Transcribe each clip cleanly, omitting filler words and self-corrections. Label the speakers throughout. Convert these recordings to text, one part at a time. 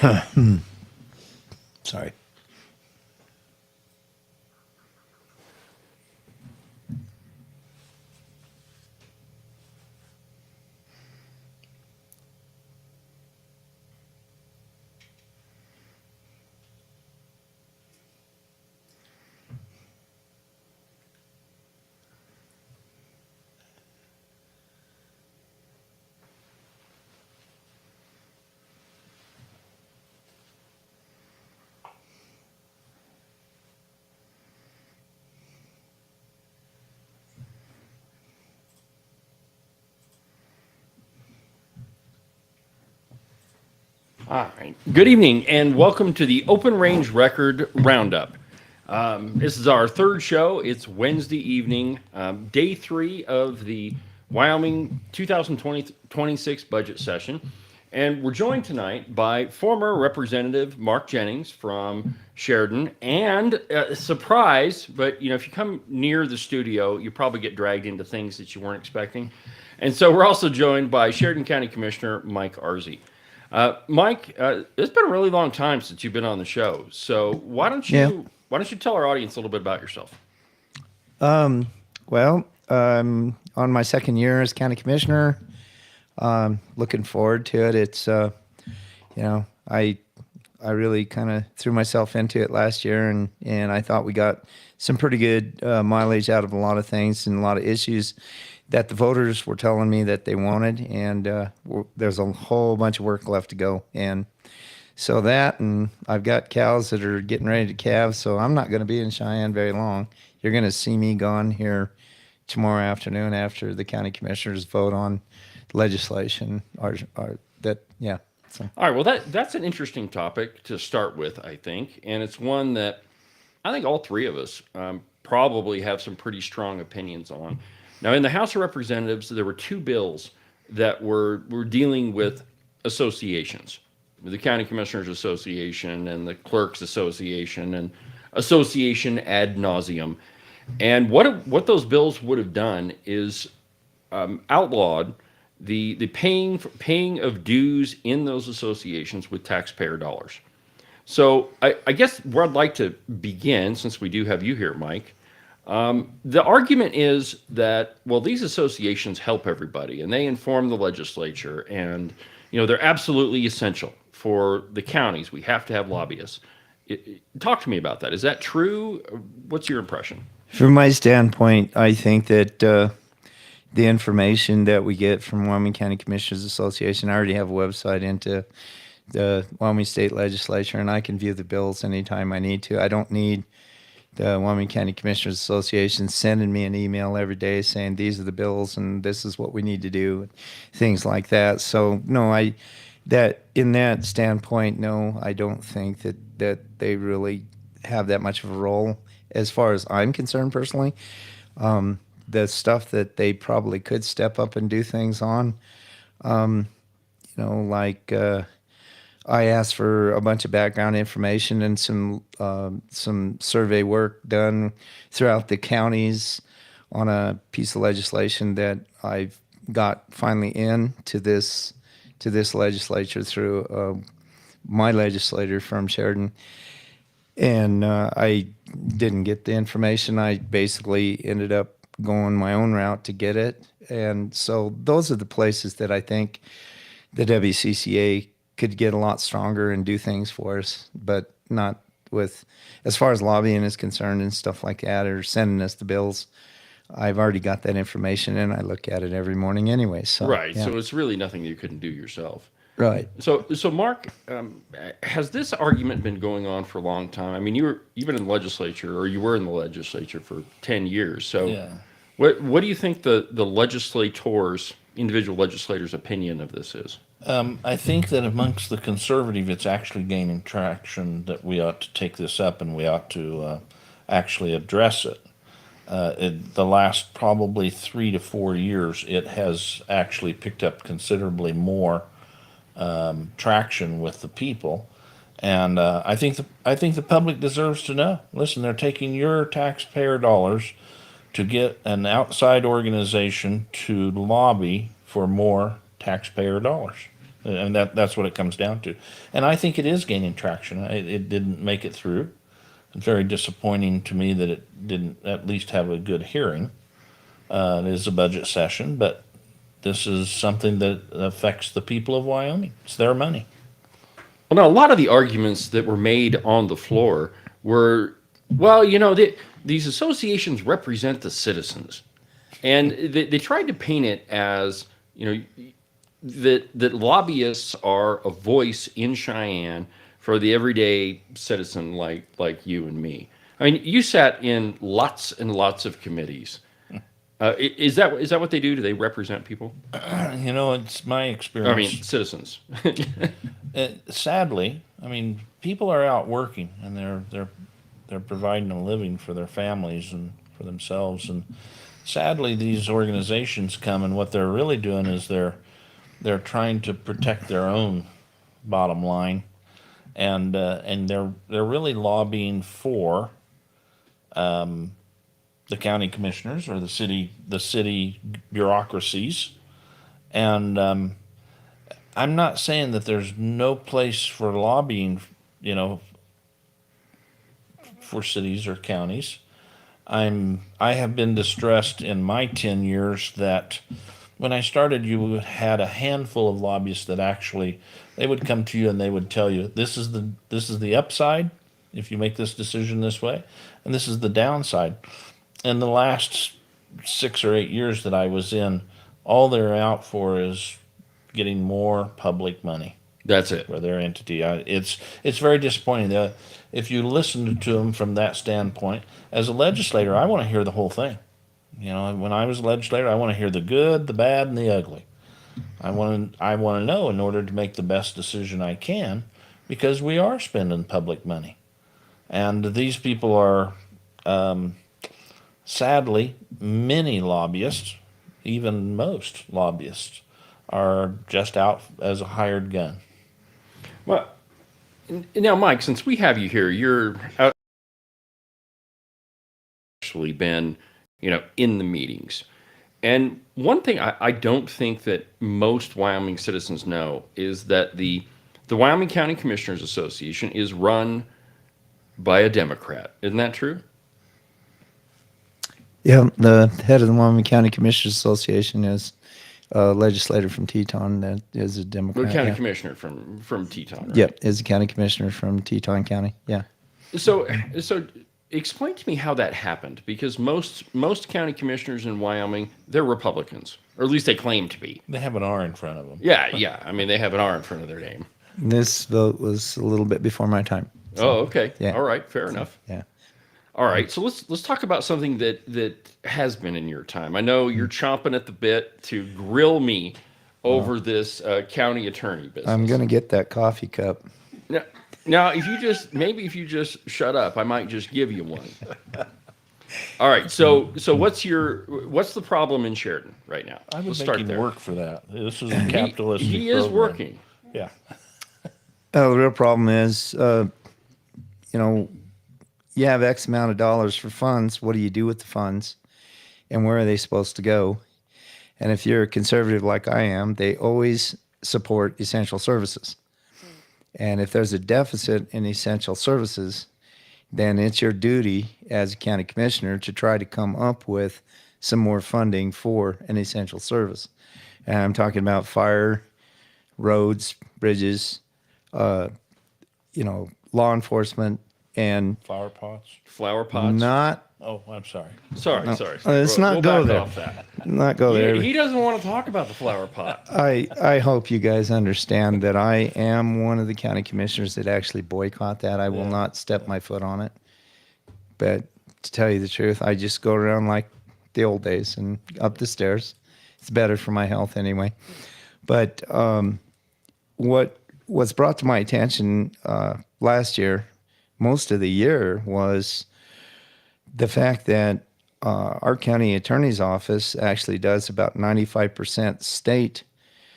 Speaker 1: Sorry.
Speaker 2: All right. Good evening and welcome to the Open Range Record Roundup. This is our third show. It's Wednesday evening, day 3 of the Wyoming 2026 budget session. And we're joined tonight by former Representative Mark Jennings from Sheridan. And surprise, but if you come near the studio, you probably get dragged into things that you weren't expecting. And so we're also joined by Sheridan County Commissioner Mike Arzy. Mike, it's been a really long time since you've been on the show. So
Speaker 1: Yeah.
Speaker 2: why don't you tell our audience a little bit about yourself?
Speaker 1: Well, on my second year as county commissioner, looking forward to it. It's, I really kind of threw myself into it last year, and I thought we got some pretty good mileage out of a lot of things and a lot of issues that the voters were telling me that they wanted, and there's a whole bunch of work left to go. And so that, and I've got cows that are getting ready to calve, so I'm not going to be in Cheyenne very long. You're going to see me gone here tomorrow afternoon after the county commissioners vote on legislation. Yeah. So.
Speaker 2: All right. Well, that's an interesting topic to start with, I think, and it's one that I think all three of us probably have some pretty strong opinions on. Now, in the House of Representatives, there were two bills that were dealing with associations, the County Commissioners Association and the Clerks Association and Association ad nauseum. And what those bills would have done is outlawed the paying of dues in those associations with taxpayer dollars. So I guess where I'd like to begin, since we do have you here, Mike, the argument is that, well, these associations help everybody and they inform the legislature, and they're absolutely essential for the counties. We have to have lobbyists. Talk to me about that. Is that true? What's your impression?
Speaker 1: From my standpoint, I think that the information that we get from Wyoming County Commissioners Association, I already have a website into the Wyoming State Legislature, and I can view the bills anytime I need to. I don't need the Wyoming County Commissioners Association sending me an email every day saying these are the bills and this is what we need to do, things like that. So no, that in that standpoint, no, I don't think that they really have that much of a role as far as I'm concerned personally. The stuff that they probably could step up and do things on, like I asked for a bunch of background information and some survey work done throughout the counties on a piece of legislation that I've got finally to this legislature through my legislator from Sheridan. And I didn't get the information. I basically ended up going my own route to get it. And so those are the places that I think the WCCA could get a lot stronger and do things for us, but not with, as far as lobbying is concerned and stuff like that, or sending us the bills. I've already got that information and I look at it every morning anyway. So
Speaker 2: Right.
Speaker 1: yeah.
Speaker 2: So it's really nothing you couldn't do yourself.
Speaker 1: Right.
Speaker 2: So Mark, has this argument been going on for a long time? I mean, you've been in the legislature, or you were in the legislature for 10 years. So
Speaker 3: Yeah.
Speaker 2: what do you think the legislators, individual legislators' opinion of this is?
Speaker 3: I think that amongst the conservative, it's actually gaining traction that we ought to take this up and we ought to actually address it. In the last probably 3 to 4 years, it has actually picked up considerably more traction with the people, and I think the public deserves to know. Listen, they're taking your taxpayer dollars to get an outside organization to lobby for more taxpayer dollars. And that's what it comes down to. And I think it is gaining traction. It didn't make it through. It's very disappointing to me that it didn't at least have a good hearing. It is a budget session, but this is something that affects the people of Wyoming. It's their money.
Speaker 2: Well, now, a lot of the arguments that were made on the floor were, well, these associations represent the citizens. And they tried to paint it as, that lobbyists are a voice in Cheyenne for the everyday citizen like you and me. I mean, you sat in lots and lots of committees. Is that what they do? Do they represent people?
Speaker 3: It's my
Speaker 2: I
Speaker 3: experience.
Speaker 2: mean, citizens.
Speaker 3: Sadly, I mean, people are out working and they're providing a living for their families and for themselves. And sadly, these organizations come and what they're really doing is they're trying to protect their own bottom line, and they're really lobbying for the county commissioners or the city bureaucracies. And I'm not saying that there's no place for lobbying, for cities or counties. I have been distressed in my 10 years that when I started, you had a handful of lobbyists that actually they would come to you and they would tell you this is the upside if you make this decision this way, and this is the downside. In the last 6 or 8 years that I was in, all they're out for is getting more public money
Speaker 2: That's it.
Speaker 3: for their entity. It's very disappointing. If you listen to them from that standpoint, as a legislator, I want to hear the whole thing. When I was a legislator, I want to hear the good, the bad, and the ugly. I want to know in order to make the best decision I can, because we are spending public money, and these people are, sadly, many lobbyists, even most lobbyists, are just out as a hired gun.
Speaker 2: Well, now, Mike, since we have you here, you're actually been, in the meetings. And one thing I don't think that most Wyoming citizens know is that the Wyoming County Commissioners Association is run by a Democrat. Isn't that true?
Speaker 1: Yeah, the head of the Wyoming County Commissioners Association is a legislator from Teton that is a
Speaker 2: The
Speaker 1: Democrat.
Speaker 2: county
Speaker 1: Yeah.
Speaker 2: commissioner from Teton, right?
Speaker 1: Yep, is a county commissioner from Teton County. Yeah.
Speaker 2: So explain to me how that happened, because most county commissioners in Wyoming, they're Republicans, or at least they claim to be.
Speaker 3: They have an R in front of them.
Speaker 2: Yeah. I mean, they have an R in front of their name.
Speaker 1: This vote was a little bit before my time.
Speaker 2: Oh, okay.
Speaker 1: Yeah.
Speaker 2: All right. Fair enough.
Speaker 1: Yeah.
Speaker 2: All right. So let's talk about something that has been in your time. I know you're chomping at the bit to grill me over this county attorney business.
Speaker 1: I'm going to get that coffee cup.
Speaker 2: Now, if you just shut up, I might just give you one. All right. So what's the problem in Sheridan right now?
Speaker 3: I would
Speaker 2: Let's
Speaker 3: make
Speaker 2: start
Speaker 3: him
Speaker 2: there.
Speaker 3: work for that. This is a capitalistic
Speaker 2: He is
Speaker 3: program.
Speaker 2: working.
Speaker 3: Yeah.
Speaker 1: The real problem is, you have X amount of dollars for funds. What do you do with the funds? And where are they supposed to go? And if you're a conservative like I am, they always support essential services. And if there's a deficit in essential services, then it's your duty as a county commissioner to try to come up with some more funding for an essential service. And I'm talking about fire, roads, bridges, law enforcement, and
Speaker 3: Flower pots.
Speaker 2: Flower pots.
Speaker 1: not
Speaker 3: Oh, I'm sorry.
Speaker 2: Sorry.
Speaker 1: let's not go
Speaker 2: back
Speaker 1: there.
Speaker 2: off that.
Speaker 1: there.
Speaker 2: He doesn't want to talk about the flower pot.
Speaker 1: I hope you guys understand that I am one of the county commissioners that actually boycott that. I will not step my foot on it. But to tell you the truth, I just go around like the old days and up the stairs. It's better for my health anyway. But what's brought to my attention last year, most of the year, was the fact that our county attorney's office actually does about 95% state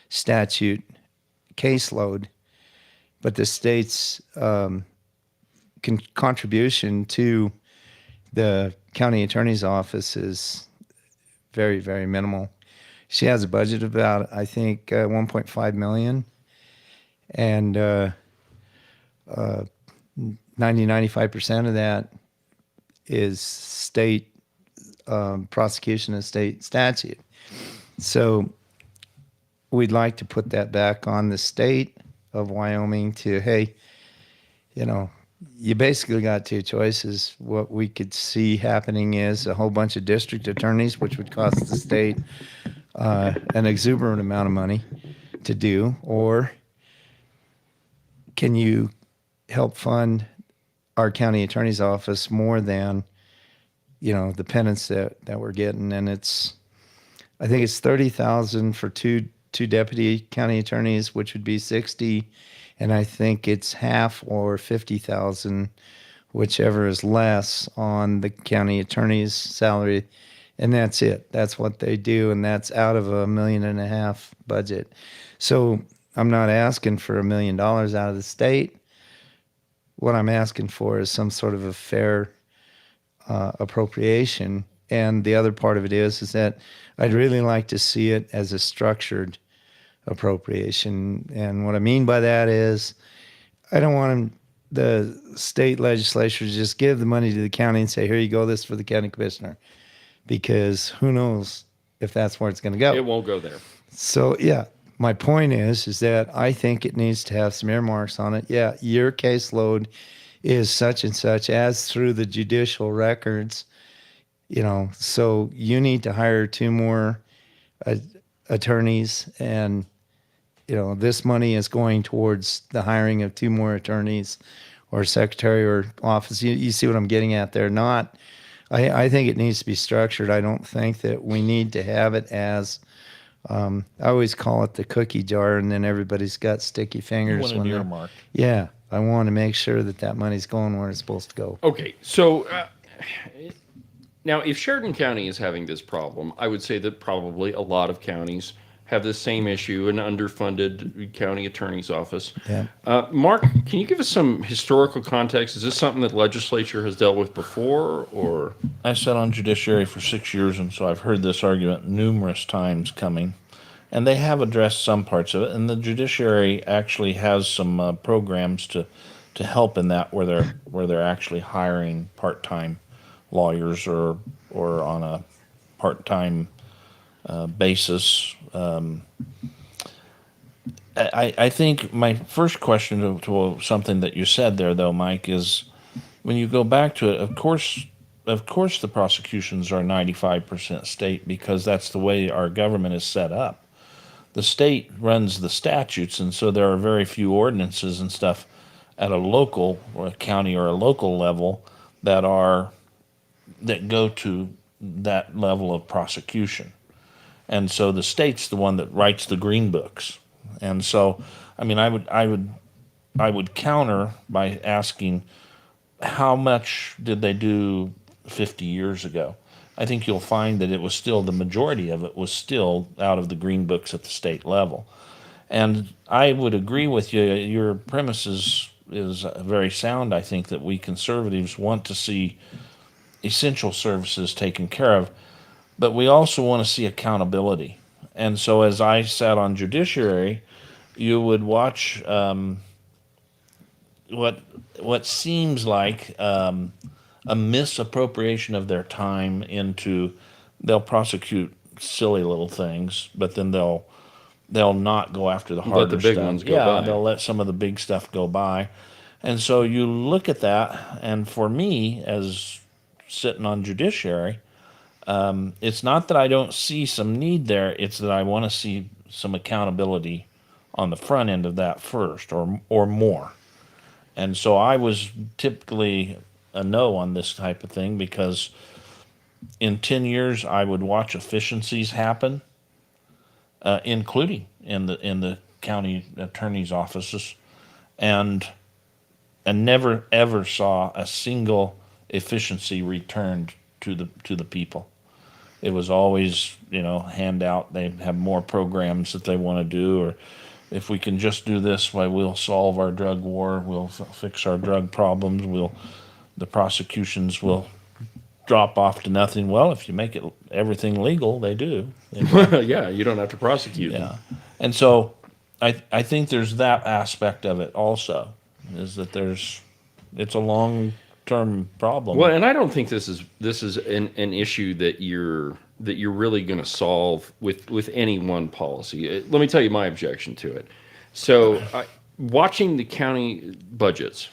Speaker 1: statute caseload, but the state's contribution to the county attorney's office is very, very minimal. She has a budget of about, I think, 1.5 million, and 95% of that is state prosecution and state statute. So we'd like to put that back on the state of Wyoming to, hey, you know, you basically got two choices. What we could see happening is a whole bunch of district attorneys, which would cost the state an exuberant amount of money to do, or can you help fund our county attorney's office more than, the penance that we're getting? And I think it's 30,000 for two deputy county attorneys, which would be 60, and I think it's half or 50,000, whichever is less, on the county attorney's salary, and that's it. That's what they do, and that's out of $1.5 million budget. So I'm not asking for $1 million out of the state. What I'm asking for is some sort of a fair appropriation. And the other part of it is that I'd really like to see it as a structured appropriation. And what I mean by that is I don't want the state legislature to just give the money to the county and say, here you go, this is for the county commissioner, because who knows if that's where it's going to go.
Speaker 2: It won't go there.
Speaker 1: So, yeah, my point is that I think it needs to have some earmarks on it. Yeah, your caseload is such and such as through the judicial records, so you need to hire two more attorneys, and this money is going towards the hiring of two more attorneys or secretary or office. You see what I'm getting at there? I think it needs to be structured. I don't think that we need to have it as, I always call it the cookie jar, and then everybody's got sticky fingers.
Speaker 3: You want an earmark.
Speaker 1: Yeah, I want to make sure that money's going where it's supposed to go.
Speaker 2: Okay, so now if Sheridan County is having this problem, I would say that probably a lot of counties have the same issue, an underfunded county attorney's office.
Speaker 1: Yeah.
Speaker 2: Mark, can you give us some historical context? Is this something that the legislature has dealt with before, or?
Speaker 3: I sat on judiciary for 6 years, and so I've heard this argument numerous times coming. And they have addressed some parts of it, and the judiciary actually has some programs to help in that, where they're actually hiring part-time lawyers or on a part-time basis. I think my first question to something that you said there, though, Mike, is when you go back to it, of course the prosecutions are 95% state, because that's the way our government is set up. The state runs the statutes, and so there are very few ordinances and stuff at a local or a county or a local level that go to that level of prosecution. And so the state's the one that writes the green books. And so, I mean, I would counter by asking, how much did they do 50 years ago? I think you'll find that it was still, the majority of it was still out of the green books at the state level. And I would agree with you. Your premise is very sound. I think that we conservatives want to see essential services taken care of, but we also want to see accountability. And so as I sat on judiciary, you would watch what seems like a misappropriation of their time into, they'll prosecute silly little things, but then they'll not go after the harder
Speaker 2: Let the big
Speaker 3: stuff.
Speaker 2: ones go by.
Speaker 3: They'll let some of the big stuff go by. And so you look at that, and for me, as sitting on judiciary, it's not that I don't see some need there, it's that I want to see some accountability on the front end of that first, or more. And so I was typically a no on this type of thing, because in 10 years I would watch efficiencies happen, including in the county attorney's offices, and never ever saw a single efficiency returned to the people. It was always, handout. They have more programs that they want to do, or if we can just do this, why we'll solve our drug war, we'll fix our drug problems, the prosecutions will drop off to nothing. Well, if you make everything legal, they do.
Speaker 2: Yeah, you don't have to prosecute them.
Speaker 3: Yeah. And so I think there's that aspect of it also, is that it's a long-term problem.
Speaker 2: Well, and I don't think this is an issue that you're really going to solve with any one policy. Let me tell you my objection to it. So, watching the county budgets,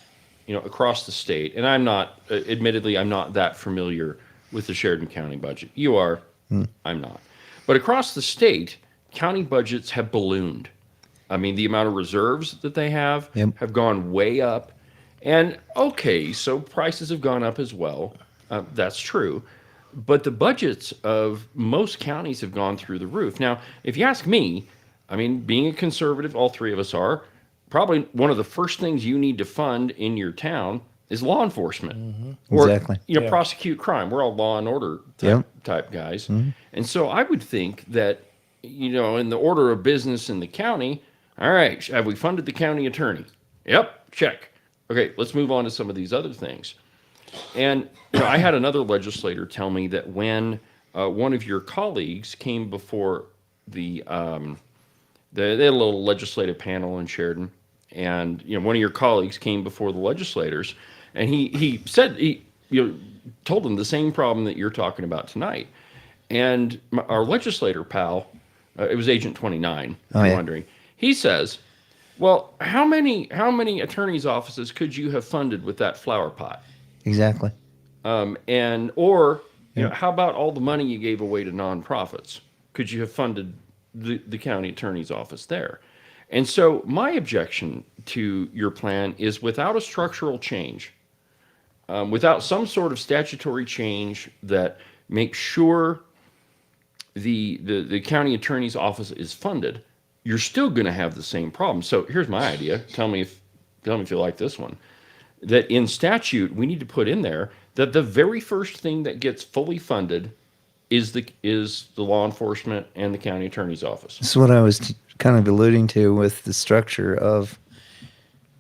Speaker 2: across the state, and I'm not, admittedly, I'm not that familiar with the Sheridan County budget. You are, I'm not. But across the state, county budgets have ballooned. I mean, the amount of reserves that they
Speaker 1: Yep.
Speaker 2: have gone way up. And okay, so prices have gone up as well. That's true. But the budgets of most counties have gone through the roof. Now, if you ask me, I mean, being a conservative, all three of us are, probably one of the first things you need to fund in your town is law enforcement. Or,
Speaker 1: Exactly.
Speaker 3: Yeah.
Speaker 2: prosecute crime. We're all law and order
Speaker 1: Yep.
Speaker 2: type guys. And so I would think that, in the order of business in the county, all right, have we funded the county attorney? Yep, check. Okay, let's move on to some of these other things. And I had another legislator tell me that when one of your colleagues came before they had a little legislative panel in Sheridan, and one of your colleagues came before the legislators, and he said told them the same problem that you're talking about tonight, and our legislator pal, it was Agent 29. If
Speaker 1: Oh,
Speaker 2: you're
Speaker 1: yeah.
Speaker 2: wondering, he says, "Well, how many attorneys' offices could you have funded with that flower pot?"
Speaker 1: Exactly.
Speaker 2: How about all the money you gave away to nonprofits? Could you have funded the county attorney's office there? And so my objection to your plan is without a structural change, without some sort of statutory change that makes sure the county attorney's office is funded, you're still going to have the same problem. So here's my idea. Tell me if you like this one. That in statute we need to put in there that the very first thing that gets fully funded is the law enforcement and the county attorney's office.
Speaker 1: This is what I was kind of alluding to with the structure of,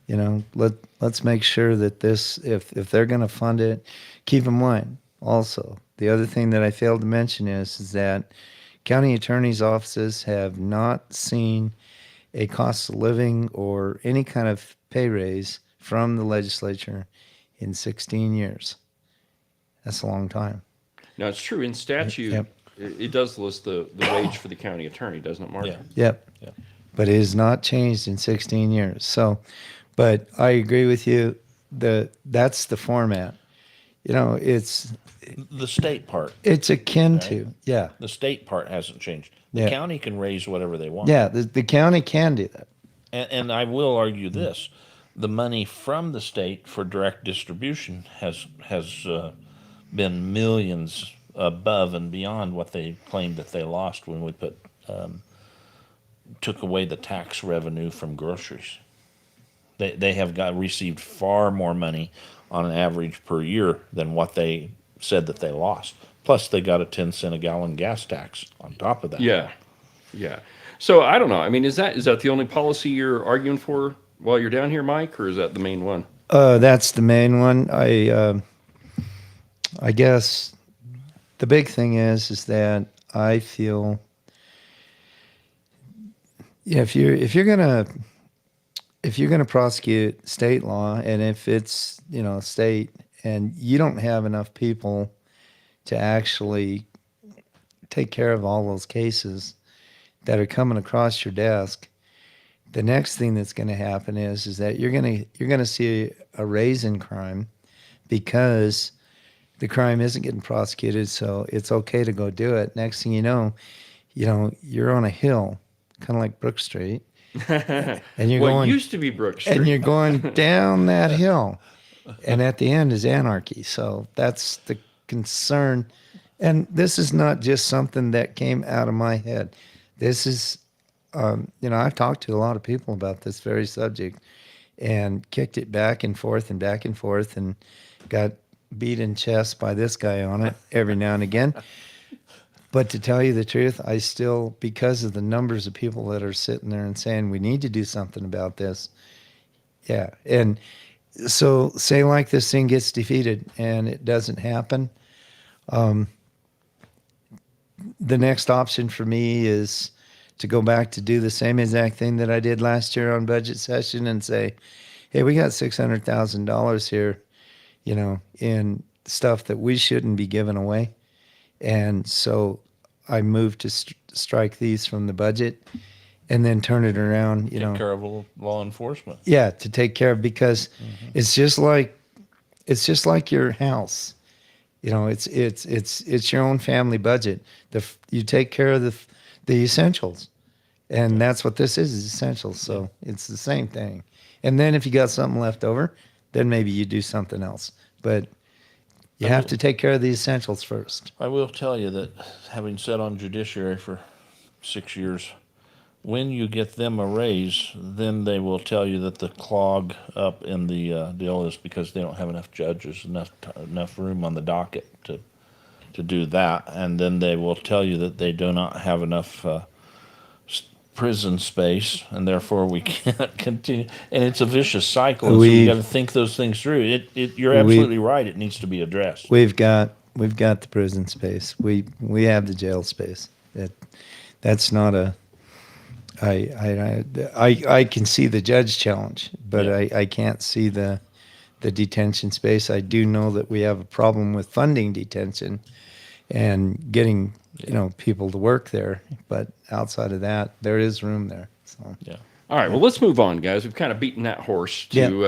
Speaker 1: let's make sure that this, if they're going to fund it, keep in mind also the other thing that I failed to mention is that county attorneys' offices have not seen a cost of living or any kind of pay raise from the legislature in 16 years. That's a long time.
Speaker 2: Now it's true in statute,
Speaker 1: Yep.
Speaker 2: it does list the wage for the county attorney, doesn't it, Mark?
Speaker 3: Yeah.
Speaker 1: Yep.
Speaker 3: Yeah.
Speaker 1: But it has not changed in 16 years. So, but I agree with you. That's the format. It's
Speaker 3: The state part.
Speaker 1: akin
Speaker 3: Right.
Speaker 1: to, yeah.
Speaker 3: The state part hasn't changed. The
Speaker 1: Yeah.
Speaker 3: county can raise whatever they want.
Speaker 1: Yeah, the county can do that.
Speaker 3: And I will argue this: the money from the state for direct distribution has been millions above and beyond what they claimed that they lost when we took away the tax revenue from groceries. They have received far more money on an average per year than what they said that they lost. Plus, they got a 10 cent a gallon gas tax on top of that.
Speaker 2: Yeah. Yeah. So I don't know. I mean, is that the only policy you're arguing for while you're down here, Mike, or is that the main one?
Speaker 1: That's the main one. I guess the big thing is that I feel, if you're gonna prosecute state law, and if it's state, and you don't have enough people to actually take care of all those cases that are coming across your desk, the next thing that's going to happen is that you're going to see a raise in crime because the crime isn't getting prosecuted, so it's okay to go do it. Next thing you know, you're on a hill, kind of like Brook Street, and you're
Speaker 2: What
Speaker 1: going
Speaker 2: used to be Brook Street.
Speaker 1: and you're going down that hill, and at the end is anarchy. So that's the concern. And this is not just something that came out of my head. This is, I've talked to a lot of people about this very subject and kicked it back and forth and got beat in chest by this guy on it every now and again. But to tell you the truth, I still, because of the numbers of people that are sitting there and saying we need to do something about this. Yeah. And so say like this thing gets defeated and it doesn't happen. The next option for me is to go back to do the same exact thing that I did last year on budget session and say, hey, we got $600,000 here, in stuff that we shouldn't be giving away. And so I moved to strike these from the budget and then turn it around,
Speaker 3: Take care of law enforcement.
Speaker 1: yeah, to take care of, because it's just like your house. It's your own family budget. You take care of the essentials, and that's what this is essentials. So it's the same thing. And then if you got something left over, then maybe you do something else. But you have to take care of the essentials first.
Speaker 3: I will tell you that, having sat on judiciary for 6 years, when you get them a raise, then they will tell you that the clog up in the deal is because they don't have enough judges, enough room on the docket to do that, and then they will tell you that they do not have enough prison space, and therefore we can't continue. And it's a vicious cycle. And so you got to think those things through. You're absolutely right. It needs to be addressed.
Speaker 1: We've got the prison space. We have the jail space. That's not a. I can see the judge challenge, but
Speaker 3: Yeah.
Speaker 1: I can't see the detention space. I do know that we have a problem with funding detention and getting people to work there. But outside of that, there is room there. So
Speaker 3: Yeah.
Speaker 2: All right, well, let's move on, guys. We've kind of beaten that horse till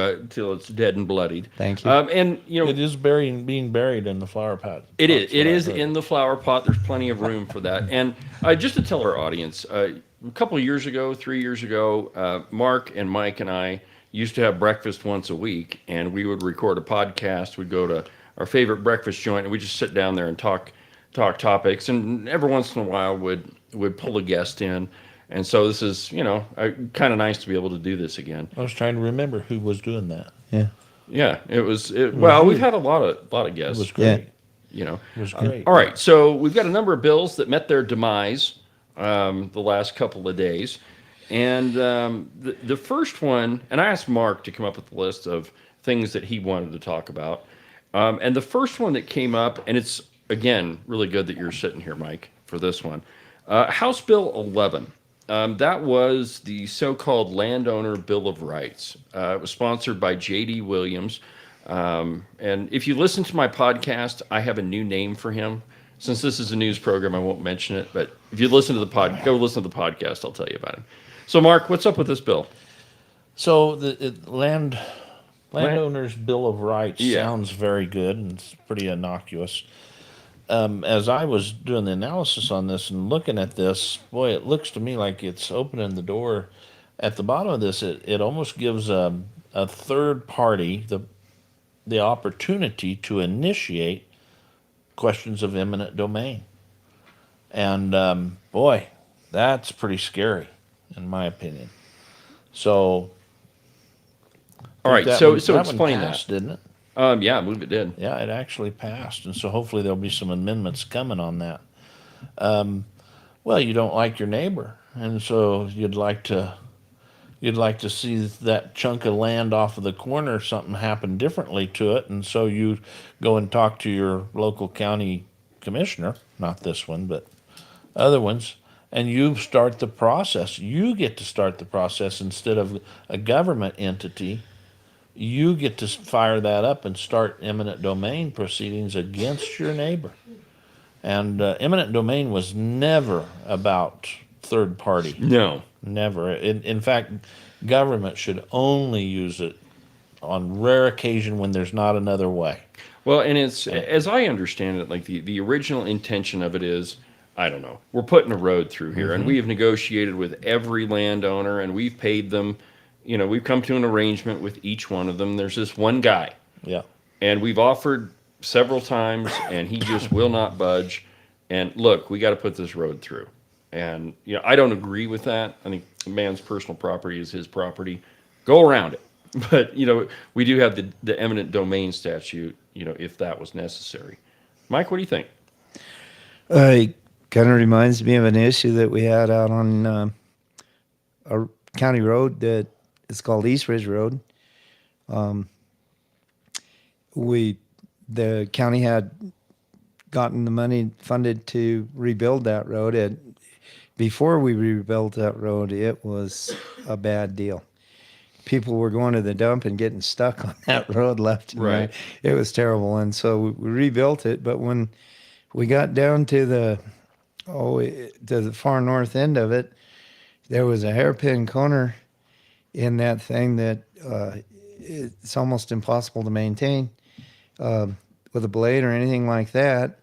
Speaker 2: it's dead and bloodied.
Speaker 1: Thank you.
Speaker 2: And
Speaker 3: It is being buried in the flower pot.
Speaker 2: it is.
Speaker 3: That's what
Speaker 2: It
Speaker 3: I
Speaker 2: is
Speaker 3: heard.
Speaker 2: in the flower pot. There's plenty of room for that. And just to tell our audience, a couple of years ago, 3 years ago, Mark and Mike and I used to have breakfast once a week, and we would record a podcast. We'd go to our favorite breakfast joint, and we'd just sit down there and talk topics. And every once in a while, would pull a guest in. And so this is, kind of nice to be able to do this again.
Speaker 3: I was trying to remember who was doing that.
Speaker 1: yeah,
Speaker 2: Yeah, it was. Well, we've had a lot of
Speaker 3: It
Speaker 2: guests.
Speaker 3: was great.
Speaker 2: You know.
Speaker 3: It was great.
Speaker 2: All right, so we've got a number of bills that met their demise the last couple of days, and the first one, and I asked Mark to come up with a list of things that he wanted to talk about, and the first one that came up, and it's again really good that you're sitting here, Mike, for this one, House Bill 11. That was the so-called Landowner Bill of Rights. It was sponsored by J.D. Williams. And if you listen to my podcast, I have a new name for him. Since this is a news program, I won't mention it. But if you listen to go listen to the podcast, I'll tell you about him. So, Mark, what's up with this bill?
Speaker 3: So the Landowner's Bill of Rights
Speaker 2: Yeah.
Speaker 3: sounds very good and it's pretty innocuous. As I was doing the analysis on this and looking at this, boy, it looks to me like it's opening the door. At the bottom of this, it almost gives a third party the opportunity to initiate questions of eminent domain. And boy, that's pretty scary, in my opinion. So,
Speaker 2: All right,
Speaker 3: that
Speaker 2: so
Speaker 3: one-
Speaker 2: so
Speaker 3: that one
Speaker 2: explain
Speaker 3: passed,
Speaker 2: that.
Speaker 3: didn't it?
Speaker 2: Yeah, I believe it did.
Speaker 3: Yeah, it actually passed, and so hopefully there'll be some amendments coming on that. Well, you don't like your neighbor, and so you'd like to see that chunk of land off of the corner, something happen differently to it, and so you go and talk to your local county commissioner, not this one, but other ones, and you start the process. You get to start the process instead of a government entity. You get to fire that up and start eminent domain proceedings against your neighbor. And eminent domain was never about third party.
Speaker 2: No.
Speaker 3: Never. In fact, government should only use it on rare occasion when there's not another way.
Speaker 2: Well, and it's, as I understand it, like the original intention of it is, I don't know, we're putting a road through here, and we have negotiated with every landowner, and we've paid them, we've come to an arrangement with each one of them. There's this one guy,
Speaker 3: Yeah.
Speaker 2: and we've offered several times, and he just will not budge. And look, we got to put this road through. And, I don't agree with that. I think a man's personal property is his property. Go around it. But, we do have the eminent domain statute, if that was necessary. Mike, what do you think?
Speaker 1: it kind of reminds me of an issue that we had out on a county road that is called East Ridge Road. The county had gotten the money funded to rebuild that road. before we rebuilt that road, it was a bad deal. People were going to the dump and getting stuck on that road left and right.
Speaker 2: Right.
Speaker 1: It was terrible. And so we rebuilt it. But when we got down to to the far north end of it, there was a hairpin corner in that thing that it's almost impossible to maintain with a blade or anything like that.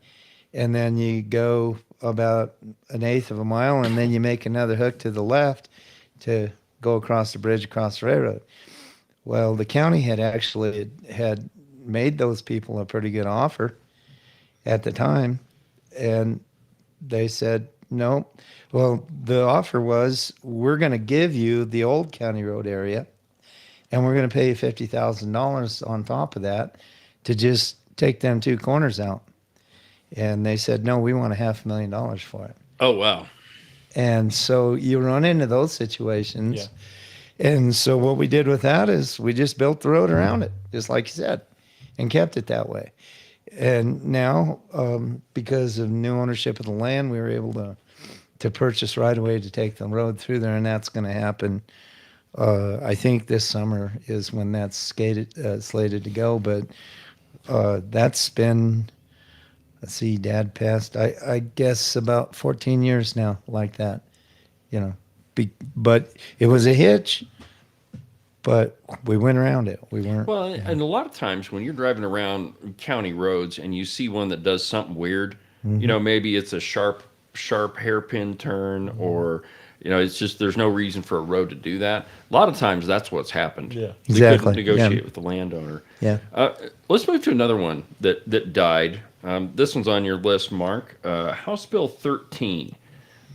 Speaker 1: And then you go about an eighth of a mile, and then you make another hook to the left to go across the bridge across the railroad. Well, the county had actually had made those people a pretty good offer at the time, and they said no. Well, the offer was, we're going to give you the old county road area, and we're going to pay you $50,000 on top of that to just take them two corners out. And they said, no, we want $500,000 for it.
Speaker 2: Oh, wow.
Speaker 1: And so you run into those situations.
Speaker 3: Yeah.
Speaker 1: And so what we did with that is we just built the road around it, just like you said, and kept it that way. And now, because of new ownership of the land, we were able to purchase right away to take the road through there, and that's going to happen. I think this summer is when that's slated to go, but that's been, let's see, Dad passed, I guess, about 14 years now like that, you know. But it was a hitch, but we went around it. We weren't.
Speaker 2: Well, and a lot of times when you're driving around county roads and you see one that does something weird, you know, maybe it's a sharp hairpin turn, or, you know, it's just there's no reason for a road to do that. A lot of times that's what's happened.
Speaker 3: Yeah.
Speaker 2: They
Speaker 1: Exactly.
Speaker 2: couldn't negotiate
Speaker 1: Yeah.
Speaker 2: with the landowner.
Speaker 1: Yeah.
Speaker 2: Let's move to another one that died. This one's on your list, Mark. House Bill 13.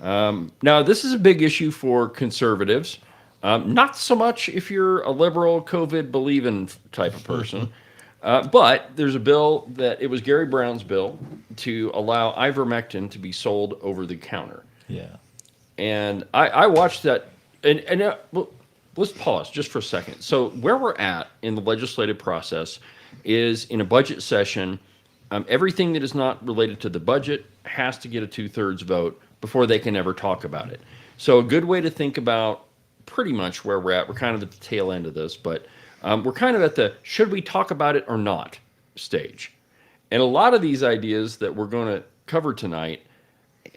Speaker 2: Now, this is a big issue for conservatives. Not so much if you're a liberal, COVID believing type of person. But there's a bill that it was Gary Brown's bill to allow ivermectin to be sold over the counter.
Speaker 3: Yeah.
Speaker 2: And I watched that. Well, let's pause just for a second. So, where we're at in the legislative process is in a budget session. Everything that is not related to the budget has to get a 2/3 vote before they can ever talk about it. So a good way to think about pretty much where we're at, we're kind of at the tail end of this, but we're kind of at the should we talk about it or not stage. And a lot of these ideas that we're going to cover tonight,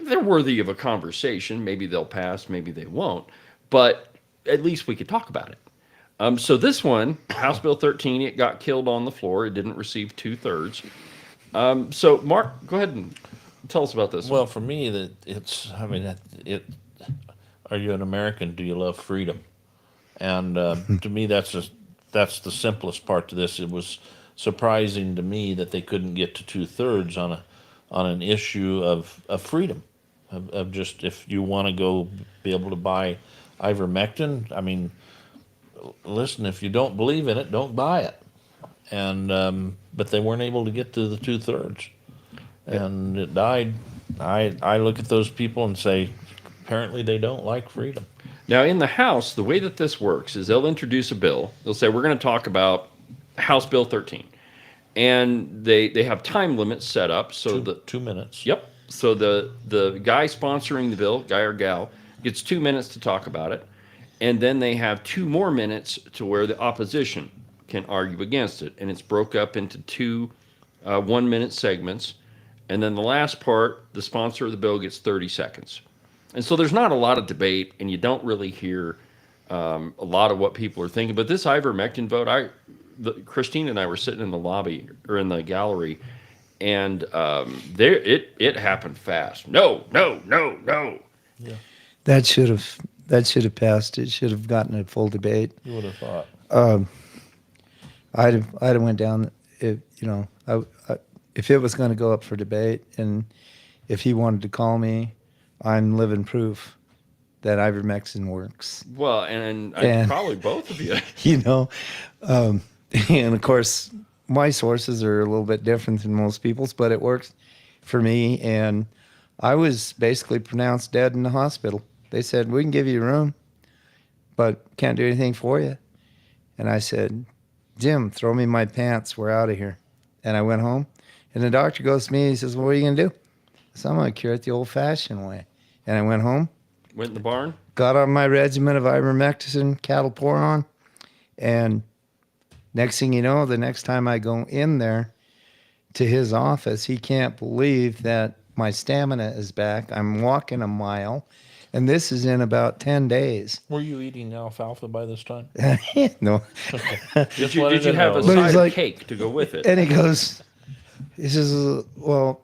Speaker 2: they're worthy of a conversation. Maybe they'll pass, maybe they won't, but at least we could talk about it. So this one, House Bill 13, it got killed on the floor. It didn't receive 2/3. So, Mark, go ahead and tell us about this.
Speaker 3: Well, for me, that it's. I mean, are you an American? Do you love freedom? And to me, that's the simplest part to this. It was surprising to me that they couldn't get to 2/3 on an issue of freedom, of just if you want to go be able to buy ivermectin. I mean, listen, if you don't believe in it, don't buy it. And but they weren't able to get to the 2/3, and it died. I look at those people and say, apparently they don't like freedom.
Speaker 2: Now, in the House, the way that this works is they'll introduce a bill. They'll say, we're going to talk about House Bill 13. And they have time limits set up. So
Speaker 3: 2 minutes.
Speaker 2: Yep. So the guy sponsoring the bill, guy or gal, gets 2 minutes to talk about it. And then they have 2 more minutes to where the opposition can argue against it. And it's broke up into 2 1-minute segments. And then the last part, the sponsor of the bill gets 30 seconds. And so there's not a lot of debate, and you don't really hear a lot of what people are thinking. But this ivermectin vote, Christine and I were sitting in the lobby or in the gallery, and it happened fast. No.
Speaker 3: Yeah,
Speaker 1: That should have passed. It should have gotten a full debate.
Speaker 3: you would have thought.
Speaker 1: I'd have went down if if it was going to go up for debate, and if he wanted to call me, I'm living proof that ivermectin works.
Speaker 2: Well, and probably both of you.
Speaker 1: You know, and of course my sources are a little bit different than most people's, but it works for me. And I was basically pronounced dead in the hospital. They said, we can give you a room, but can't do anything for you. And I said, Jim, throw me my pants. We're out of here. And I went home, and the doctor goes to me, he says, well, what are you going to do? I said, I'm going to cure it the old-fashioned way. And I went home,
Speaker 2: Went in the barn.
Speaker 1: got on my regimen of ivermectin, cattle poron, and next thing you know, the next time I go in there to his office, he can't believe that my stamina is back. I'm walking a mile, and this is in about 10 days.
Speaker 3: Were you eating alfalfa by this time?
Speaker 1: No.
Speaker 2: Did you have a
Speaker 1: But he's
Speaker 2: side
Speaker 1: like-
Speaker 2: of cake to go with it?
Speaker 1: And he says, well,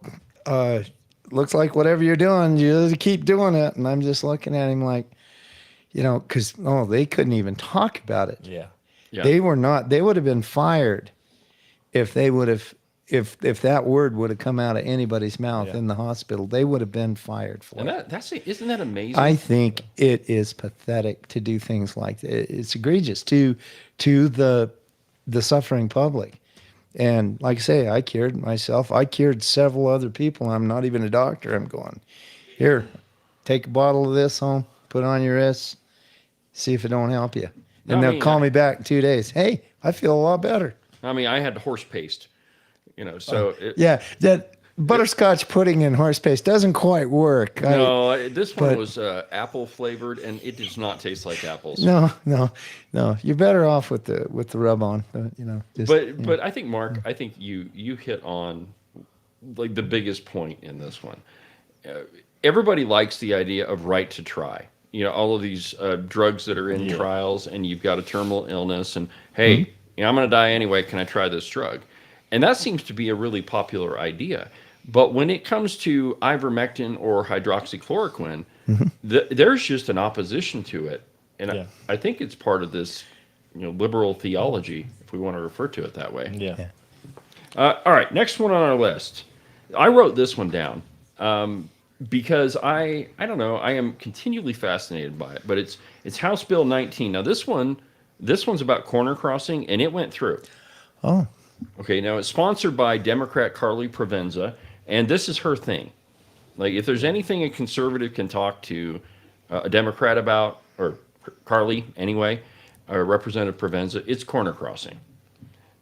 Speaker 1: looks like whatever you're doing, you just keep doing it. And I'm just looking at him like, because, they couldn't even talk about it.
Speaker 3: Yeah.
Speaker 2: Yeah.
Speaker 1: They would have been fired if they would have, if that word would have come out of anybody's mouth
Speaker 3: Yeah.
Speaker 1: in the hospital, they would have been fired for
Speaker 2: And
Speaker 1: it.
Speaker 2: isn't that amazing?
Speaker 1: I think it is pathetic to do things like that. It's egregious to the suffering public. And like I say, I cured myself. I cured several other people. I'm not even a doctor. I'm going, here, take a bottle of this home, put it on your wrist, see if it don't help you.
Speaker 2: No,
Speaker 1: And
Speaker 2: I
Speaker 1: they'll
Speaker 2: mean,
Speaker 1: call me back in 2 days. Hey, I feel a lot better.
Speaker 2: I mean, I had horse paste, so
Speaker 1: Yeah, that butterscotch pudding and horse paste doesn't quite work.
Speaker 2: No, this one
Speaker 1: but-
Speaker 2: was apple flavored, and it does not taste like apples.
Speaker 1: No. You're better off with the rub on. Just,
Speaker 2: But I think Mark, I think you hit on like the biggest point in this one. Everybody likes the idea of right to try. All of these drugs that are in trials, and you've got a terminal illness, and hey, I'm going to die anyway. Can I try this drug? And that seems to be a really popular idea. But when it comes to ivermectin or hydroxychloroquine, there's just an opposition to it, and
Speaker 3: Yeah.
Speaker 2: I think it's part of this, liberal theology, if we want to refer to it that way.
Speaker 3: Yeah.
Speaker 2: All right, next one on our list. I wrote this one down because I don't know, I am continually fascinated by it. But it's House Bill 19. Now this one's about corner crossing, and it went through.
Speaker 1: Oh.
Speaker 2: Okay, now it's sponsored by Democrat Carly Provenza, and this is her thing. Like, if there's anything a conservative can talk to a Democrat about, or Carly anyway, or Representative Provenza, it's corner crossing.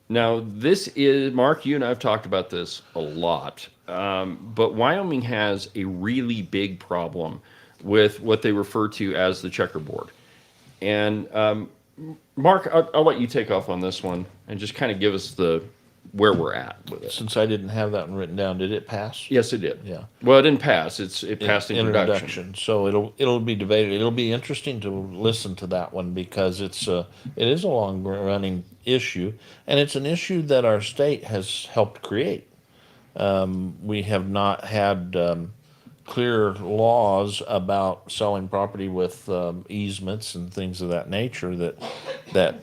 Speaker 2: Now, this is, Mark, you and I have talked about this a lot, but Wyoming has a really big problem with what they refer to as the checkerboard. And Mark, I'll let you take off on this one and just kind of give us where we're at with it.
Speaker 3: Since I didn't have that one written down, did it pass?
Speaker 2: Yes, it did.
Speaker 3: Yeah.
Speaker 2: Well, it didn't pass. It passed introduction.
Speaker 3: So it'll be debated. It'll be interesting to listen to that one because it is a long running issue, and it's an issue that our state has helped create. We have not had clear laws about selling property with easements and things of that nature that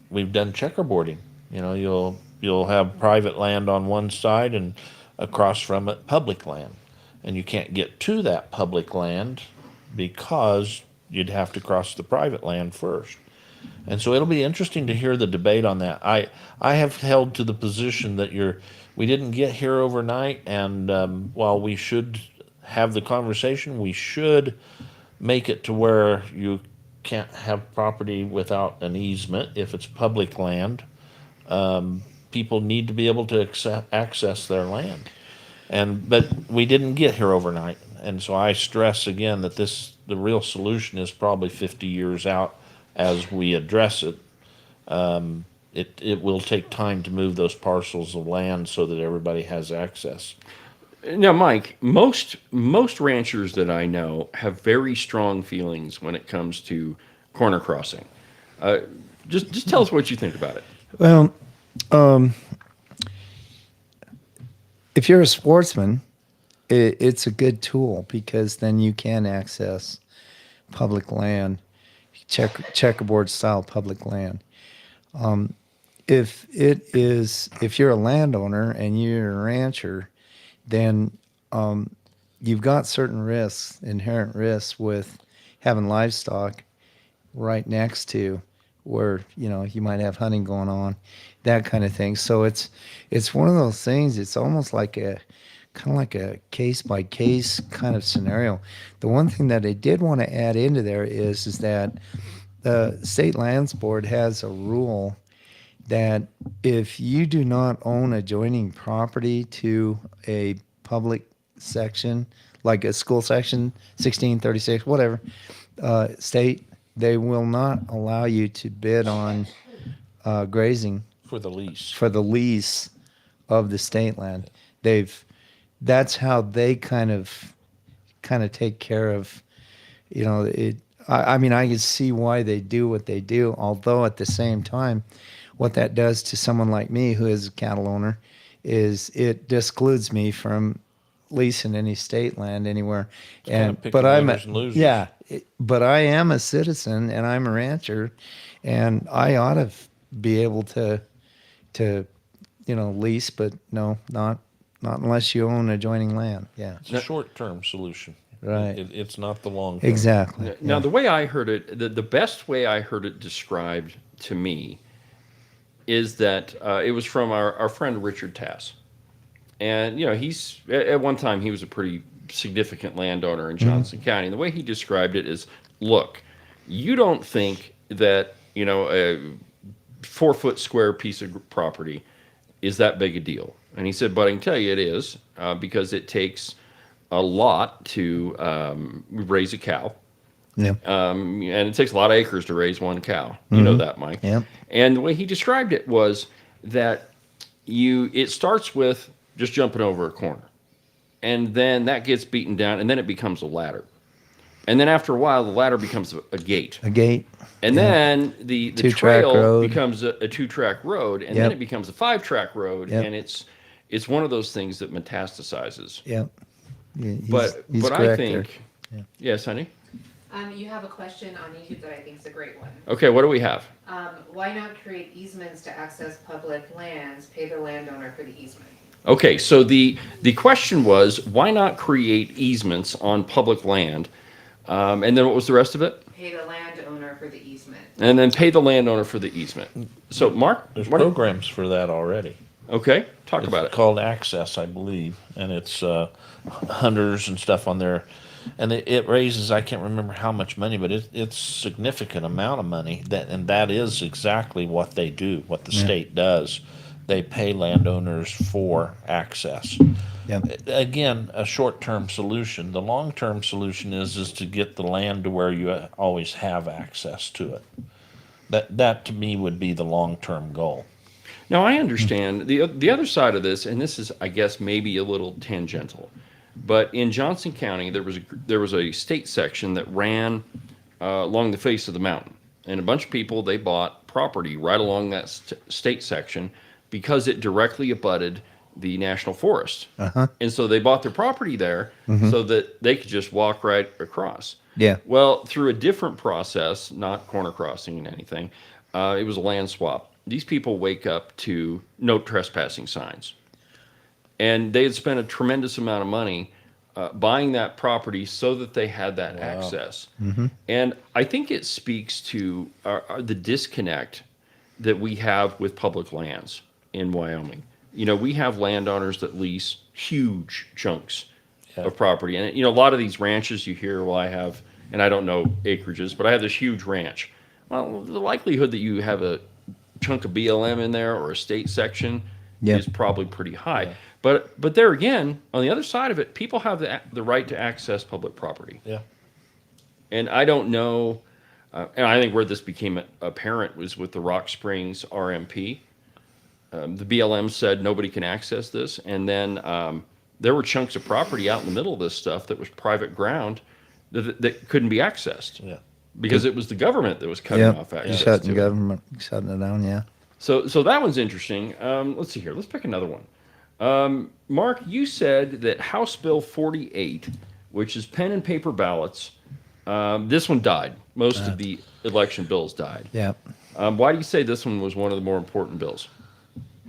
Speaker 3: we've done checkerboarding. You'll have private land on one side and across from it public land, and you can't get to that public land because you'd have to cross the private land first. And so it'll be interesting to hear the debate on that. I have held to the position that we didn't get here overnight, and while we should have the conversation, we should make it to where you can't have property without an easement if it's public land. People need to be able to access their land, but we didn't get here overnight, and so I stress again that the real solution is probably 50 years out as we address it. It will take time to move those parcels of land so that everybody has access.
Speaker 2: Now, Mike, most ranchers that I know have very strong feelings when it comes to corner crossing. Just tell us what you think about it.
Speaker 1: Well, if you're a sportsman, it's a good tool because then you can access public land, checkerboard style public land. If you're a landowner and you're a rancher, then you've got certain risks, inherent risks with having livestock right next to where you might have hunting going on, that kind of thing. So it's one of those things. It's almost like a case by case kind of scenario. The one thing that I did want to add into there is that the State Lands Board has a rule that if you do not own adjoining property to a public section like a school section, 1636, whatever, state, they will not allow you to bid on grazing
Speaker 3: For the lease.
Speaker 1: for the lease of the state land. They've that's how they kind of take care of, it. I mean, I can see why they do what they do, although at the same time, what that does to someone like me who is a cattle owner is it discludes me from leasing any state land anywhere.
Speaker 3: kinda
Speaker 1: And
Speaker 3: picking
Speaker 1: but I'm
Speaker 3: winners and losers.
Speaker 1: yeah, but I am a citizen and I'm a rancher, and I ought to be able to lease, but no, not unless you own adjoining land. Yeah,
Speaker 3: It's a short-term solution.
Speaker 1: Right.
Speaker 3: It's not the long term.
Speaker 1: exactly.
Speaker 2: Now,
Speaker 1: Yeah.
Speaker 2: the way I heard it, the best way I heard it described to me is that it was from our friend Richard Tass. And, he's, at one time, he was a pretty significant landowner in Johnson County. And the way he described it is, look, you don't think that, a 4 foot square piece of property is that big a deal. And he said, but I can tell you it is, because it takes a lot to raise a cow.
Speaker 1: Yeah.
Speaker 2: And it takes a lot of acres to raise one cow. You know that, Mike.
Speaker 1: Yep.
Speaker 2: And the way he described it was that it starts with just jumping over a corner. And then that gets beaten down, and then it becomes a ladder. And then after a while, the ladder becomes a gate.
Speaker 1: A gate.
Speaker 2: And then the
Speaker 1: Two-track
Speaker 2: trail
Speaker 1: road.
Speaker 2: becomes a 2-track road, and then
Speaker 1: Yep.
Speaker 2: it becomes a 5-track road,
Speaker 1: Yep.
Speaker 2: and it's one of those things that metastasizes.
Speaker 1: Yep. Yeah, he's
Speaker 2: But I
Speaker 1: correct there.
Speaker 2: think, yes, honey.
Speaker 4: You have a question on YouTube that I think is a great one.
Speaker 2: Okay, what do we have?
Speaker 4: Why not create easements to access public lands, pay the landowner for the easement?
Speaker 2: Okay, so the question was, why not create easements on public land? And then what was the rest of it?
Speaker 4: Pay the landowner for the easement.
Speaker 2: And then pay the landowner for the easement. So, Mark,
Speaker 3: There's
Speaker 2: what-
Speaker 3: programs for that already.
Speaker 2: okay, talk
Speaker 3: It's
Speaker 2: about it.
Speaker 3: called Access, I believe, and it's hunters and stuff on there, and it raises, I can't remember how much money, but it's significant amount of money, and that is exactly what they do, what the state does. They pay landowners for access.
Speaker 1: Yep.
Speaker 3: Again, a short-term solution. The long-term solution is to get the land to where you always have access to it. That to me would be the long-term goal.
Speaker 2: Now, I understand the other side of this, and this is, I guess, maybe a little tangential, but in Johnson County, there was a state section that ran along the face of the mountain, and a bunch of people, they bought property right along that state section because it directly abutted the national forest. And so they bought their property there so that they could just walk right across.
Speaker 1: Yeah.
Speaker 2: Well, through a different process, not corner crossing and anything, it was a land swap. These people wake up to no trespassing signs. And they had spent a tremendous amount of money buying that property so that they had that access. And I think it speaks to the disconnect that we have with public lands in Wyoming. We have landowners that lease huge chunks of property. And, a lot of these ranches you hear, well, I have, and I don't know acreages, but I have this huge ranch. Well, the likelihood that you have a chunk of BLM in there or a state section is probably pretty high.
Speaker 3: Yeah.
Speaker 2: But there again, on the other side of it, people have the right to access public property.
Speaker 3: Yeah.
Speaker 2: And I don't know, and I think where this became apparent was with the Rock Springs RMP. The BLM said nobody can access this, and then there were chunks of property out in the middle of this stuff that was private ground that couldn't be accessed.
Speaker 3: Yeah.
Speaker 2: Because it was the government that was cutting off access
Speaker 1: Shutting
Speaker 2: to it.
Speaker 1: government, shutting it down. Yeah.
Speaker 2: So that one's interesting. Let's see here. Let's pick another one. Mark, you said that House Bill 48, which is pen and paper ballots, this one died. Most of the election bills died.
Speaker 1: Yeah.
Speaker 2: Why do you say this one was one of the more important bills?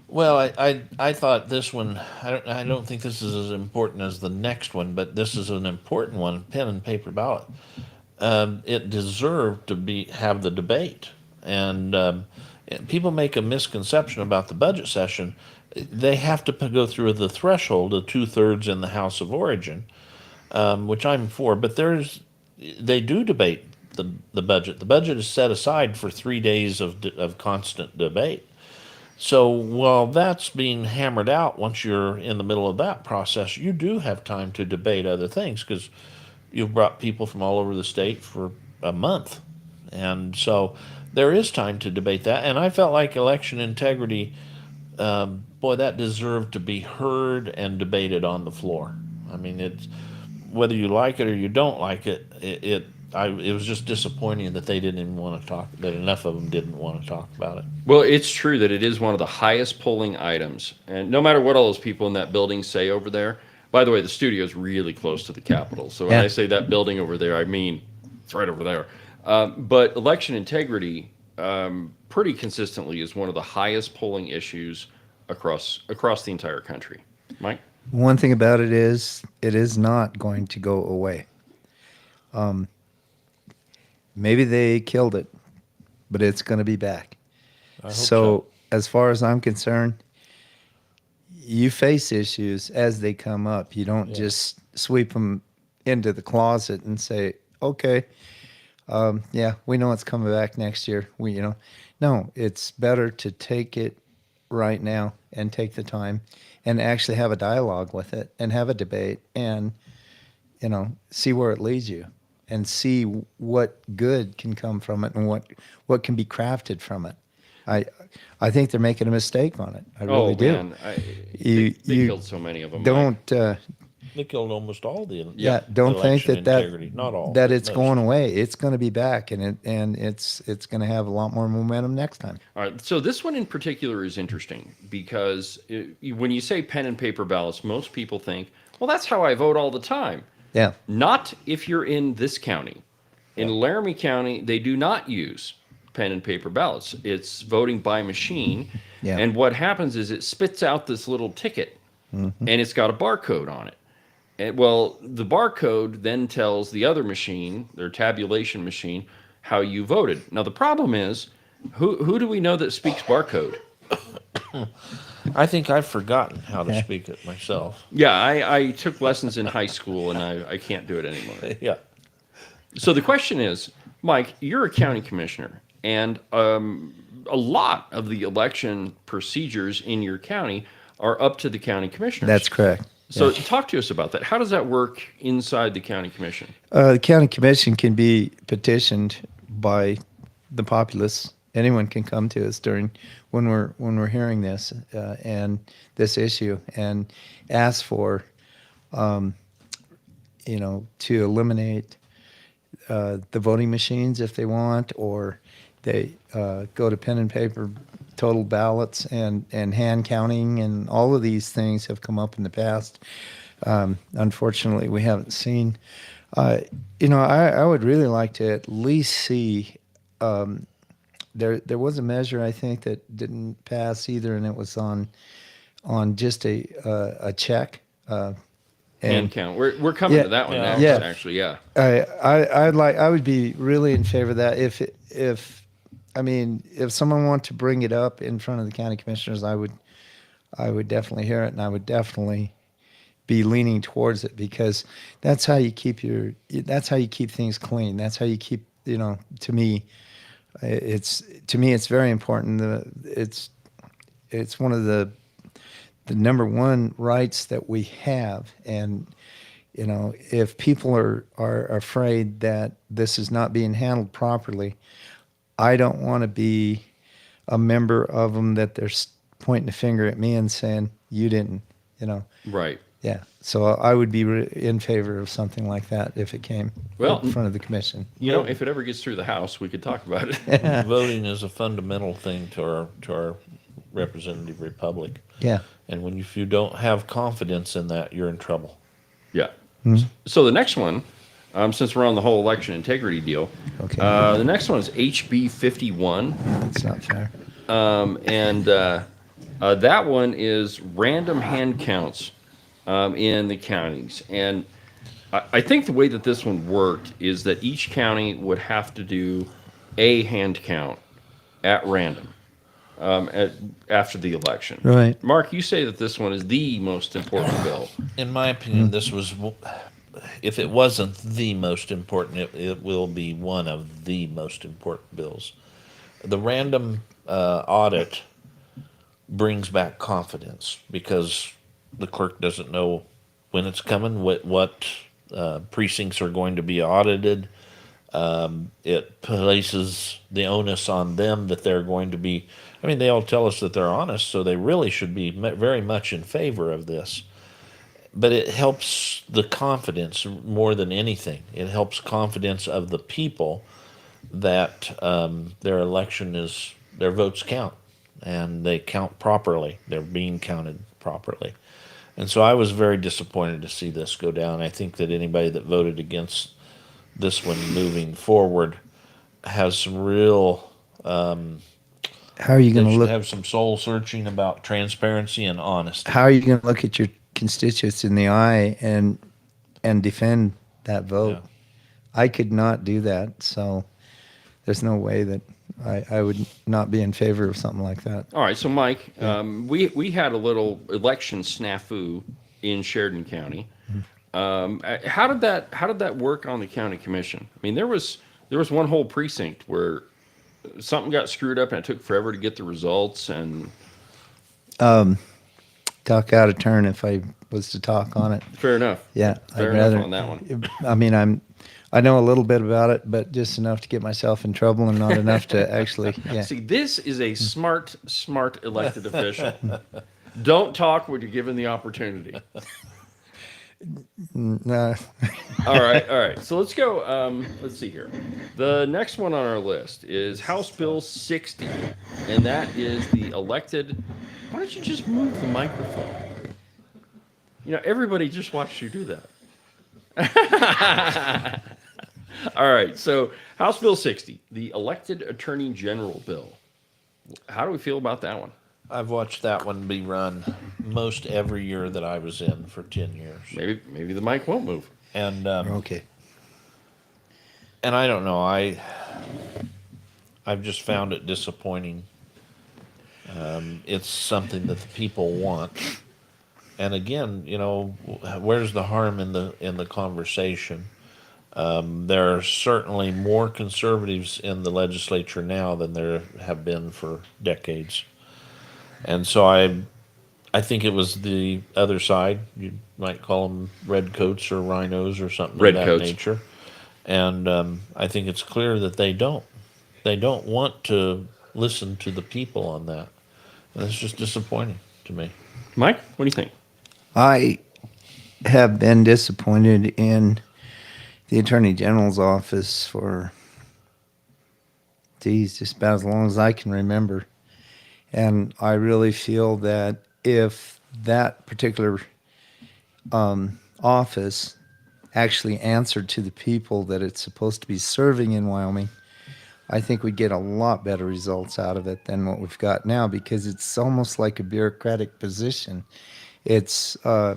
Speaker 3: Well, I thought this one, I don't think this is as important as the next one, but this is an important one, pen and paper ballot. It deserved to have the debate. And people make a misconception about the budget session. They have to go through the threshold of 2/3 in the House of Origin, which I'm for, but they do debate the budget. The budget is set aside for 3 days of constant debate. So while that's being hammered out, once you're in the middle of that process, you do have time to debate other things because you've brought people from all over the state for a month. And so there is time to debate that. And I felt like election integrity, boy, that deserved to be heard and debated on the floor. I mean, it's whether you like it or you don't like it, it was just disappointing that they didn't even want to talk, that enough of them didn't want to talk about it.
Speaker 2: Well, it's true that it is one of the highest polling items. And no matter what all those people in that building say over there, by the way, the studio is really close to the Capitol. So when
Speaker 1: Yeah.
Speaker 2: I say that building over there, I mean it's right over there. But election integrity, pretty consistently, is one of the highest polling issues across the entire country. Mike?
Speaker 1: One thing about it is not going to go away. Maybe they killed it, but it's going to be back.
Speaker 3: I hope
Speaker 1: So, as far as I'm concerned, you face issues as they come up. You don't
Speaker 3: Yeah.
Speaker 1: just sweep them into the closet and say, "Okay, yeah, we know it's coming back next year." No, it's better to take it right now and take the time and actually have a dialogue with it and have a debate and see where it leads you and see what good can come from it and what can be crafted from it. I I think they're making a mistake on it. I really
Speaker 2: Oh,
Speaker 1: do.
Speaker 2: man. They
Speaker 1: You
Speaker 2: killed so many of them. Mike.
Speaker 1: Don't
Speaker 3: they killed almost all the
Speaker 1: don't think
Speaker 3: election
Speaker 1: that
Speaker 3: integrity. Not all,
Speaker 1: that
Speaker 3: but
Speaker 1: it's
Speaker 3: most.
Speaker 1: going away. It's going to be back and it's going to have a lot more momentum next time.
Speaker 2: All right, so this one in particular is interesting because when you say pen and paper ballots, most people think, well, that's how I vote all the time.
Speaker 1: Yeah.
Speaker 2: Not if you're in this county. In
Speaker 3: Yeah.
Speaker 2: Laramie County, they do not use pen and paper ballots. It's voting by machine.
Speaker 1: Yeah.
Speaker 2: And what happens is it spits out this little ticket and it's got a barcode on it. Well, the barcode then tells the other machine, their tabulation machine, how you voted. Now, the problem is, who do we know that speaks barcode?
Speaker 3: I think I've forgotten how to speak it myself.
Speaker 2: Yeah, I took lessons in high school and I can't do it anymore.
Speaker 3: Yeah.
Speaker 2: So the question is, Mike, you're a county commissioner, and a lot of the election procedures in your county are up to the county commissioners.
Speaker 1: That's correct.
Speaker 2: So talk to us about that. How does that work inside the county commission?
Speaker 1: The county commission can be petitioned by the populace. Anyone can come to us during when we're hearing this and this issue and ask for, to eliminate the voting machines if they want, or they go to pen and paper total ballots and hand counting, and all of these things have come up in the past. Unfortunately, we haven't seen. I would really like to at least see. There was a measure I think that didn't pass either, and it was on just a check.
Speaker 2: Hand count. We're coming
Speaker 1: Yeah,
Speaker 2: to that one
Speaker 3: yeah.
Speaker 2: next,
Speaker 1: Yeah.
Speaker 2: actually. Yeah.
Speaker 1: I would be really in favor of that if someone wanted to bring it up in front of the county commissioners, I would definitely hear it, and I would definitely be leaning towards it, because that's how you keep things clean. That's how you keep, to me, it's very important. It's one of the number one rights that we have. And, if people are afraid that this is not being handled properly, I don't want to be a member of them that they're pointing a finger at me and saying, you didn't,
Speaker 2: Right.
Speaker 1: Yeah. So I would be in favor of something like that if it came in front of the commission.
Speaker 2: If it ever gets through the House, we could talk about it.
Speaker 3: Voting is a fundamental thing to our representative republic.
Speaker 1: Yeah.
Speaker 3: And if you don't have confidence in that, you're in trouble.
Speaker 2: Yeah. So the next one, since we're on the whole election integrity deal,
Speaker 1: Okay.
Speaker 2: the next one is HB 51.
Speaker 1: That's not fair.
Speaker 2: And that one is random hand counts in the counties. And I think the way that this one worked is that each county would have to do a hand count at random after the election.
Speaker 1: Right.
Speaker 2: Mark, you say that this one is the most important bill.
Speaker 3: In my opinion, this was, if it wasn't the most important, it will be one of the most important bills. The random audit brings back confidence because the clerk doesn't know when it's coming, what precincts are going to be audited. It places the onus on them that they're going to be. I mean, they all tell us that they're honest, so they really should be very much in favor of this. But it helps the confidence more than anything. It helps confidence of the people that their election is, their votes count and they count properly. They're being counted properly. And so I was very disappointed to see this go down. I think that anybody that voted against this one moving forward has some real,
Speaker 1: How are you
Speaker 3: they
Speaker 1: going to
Speaker 3: should
Speaker 1: look?
Speaker 3: have some soul searching about transparency and honesty.
Speaker 1: How are you going to look at your constituents in the eye and defend that vote?
Speaker 3: Yeah.
Speaker 1: I could not do that, so there's no way that I would not be in favor of something like that.
Speaker 2: All right, so Mike, we had a little election snafu in Sheridan County. How did that work on the county commission? I mean, there was one whole precinct where something got screwed up and it took forever to get the results. And
Speaker 1: Talk out of turn if I was to talk on it.
Speaker 2: fair enough.
Speaker 1: Yeah,
Speaker 2: Fair
Speaker 1: I'd
Speaker 2: enough
Speaker 1: rather.
Speaker 2: on that one.
Speaker 1: I mean, I know a little bit about it, but just enough to get myself in trouble and not enough to actually. Yeah.
Speaker 2: See, this is a smart elected official. Don't talk when you're given the opportunity.
Speaker 1: No.
Speaker 2: All right. So let's go. Let's see here. The next one on our list is House Bill 60, and that is the elected. Why don't you just move the microphone? You know, everybody just watched you do that. All right. So House Bill 60, the elected Attorney General bill. How do we feel about that one?
Speaker 3: I've watched that one be run most every year that I was in for 10 years.
Speaker 2: Maybe the mic won't move.
Speaker 3: And
Speaker 1: Okay.
Speaker 3: and I don't know. I've just found it disappointing. It's something that the people want, and again, you know, where's the harm in the conversation? There are certainly more conservatives in the legislature now than there have been for decades, and so I think it was the other side. You might call them redcoats or rhinos or something of that
Speaker 2: Redcoats.
Speaker 3: nature. And I think it's clear that they don't want to listen to the people on that. And it's just disappointing to me.
Speaker 2: Mike, what do you think?
Speaker 1: I have been disappointed in the Attorney General's office for, just about as long as I can remember. And I really feel that if that particular office actually answered to the people that it's supposed to be serving in Wyoming, I think we'd get a lot better results out of it than what we've got now, because it's almost like a bureaucratic position. It's you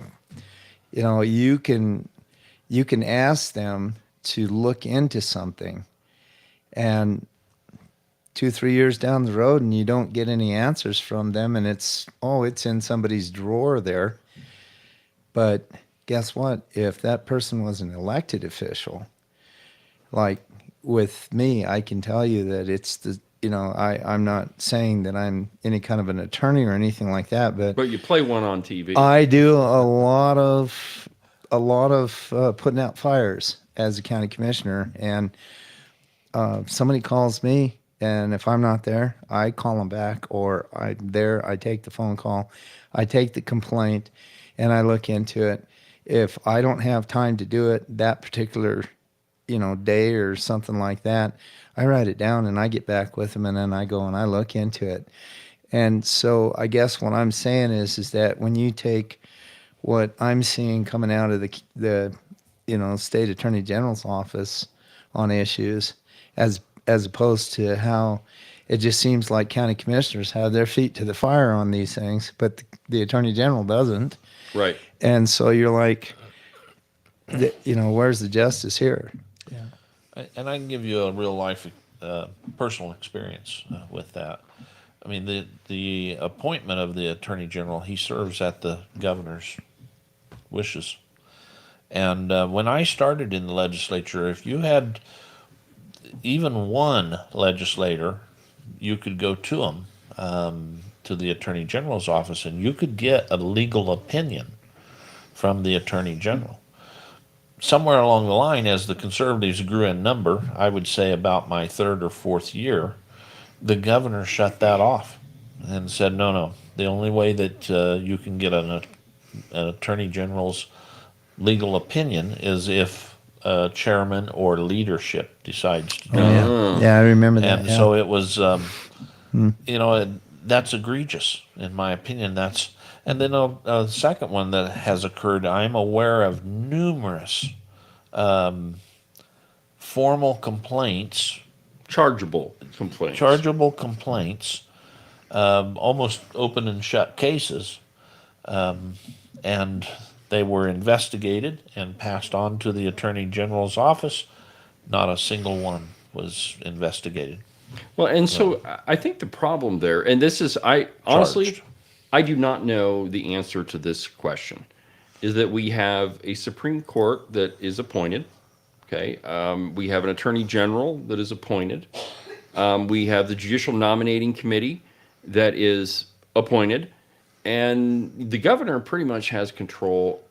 Speaker 1: can ask them to look into something, and 2-3 years down the road and you don't get any answers from them, and it's in somebody's drawer there. But guess what? If that person was an elected official, like with me, I can tell you that it's I'm not saying that I'm any kind of an attorney or anything like that,
Speaker 2: But you play one on TV.
Speaker 1: I do a lot of putting out fires as a county commissioner, and somebody calls me, and if I'm not there, I call them back, or I'm there, I take the phone call, I take the complaint, and I look into it. If I don't have time to do it that particular, day or something like that, I write it down and I get back with them, and then I go and I look into it. And so I guess what I'm saying is that when you take what I'm seeing coming out of the state attorney general's office on issues, as opposed to how it just seems like county commissioners have their feet to the fire on these things, but the attorney general doesn't.
Speaker 2: Right.
Speaker 1: And so you're like, where's the justice here?
Speaker 3: And I can give you a real life personal experience with that. I mean, the appointment of the attorney general, he serves at the governor's wishes. And when I started in the legislature, if you had even one legislator, you could go to them to the Attorney General's office, and you could get a legal opinion from the Attorney General. Somewhere along the line, as the conservatives grew in number, I would say about my third or fourth year, the governor shut that off and said, no, no, the only way that you can get an Attorney General's legal opinion is if chairman or leadership decides to do
Speaker 1: Oh,
Speaker 3: it.
Speaker 1: yeah. Yeah, I remember that.
Speaker 3: And
Speaker 1: yeah.
Speaker 3: so it was, that's egregious in my opinion. And then a second one that has occurred. I'm aware of numerous formal complaints,
Speaker 2: Chargeable complaints.
Speaker 3: chargeable complaints, almost open and shut cases, and they were investigated and passed on to the Attorney General's office. Not a single one was investigated.
Speaker 2: Well, and so I think the problem there, and this is, I honestly,
Speaker 3: Charged.
Speaker 2: I do not know the answer to this question, is that we have a Supreme Court that is appointed. Okay, we have an Attorney General that is appointed. We have the Judicial Nominating Committee that is appointed, and the governor pretty much has control.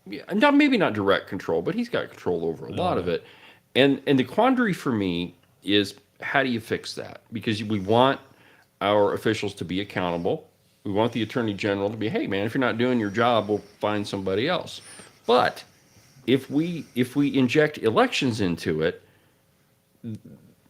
Speaker 2: Yeah, maybe not direct control, but he's got control over a lot of it. And the quandary for me is, how do you fix that? Because we want our officials to be accountable. We want the Attorney General to be, hey man, if you're not doing your job, we'll find somebody else. But if we inject elections into it,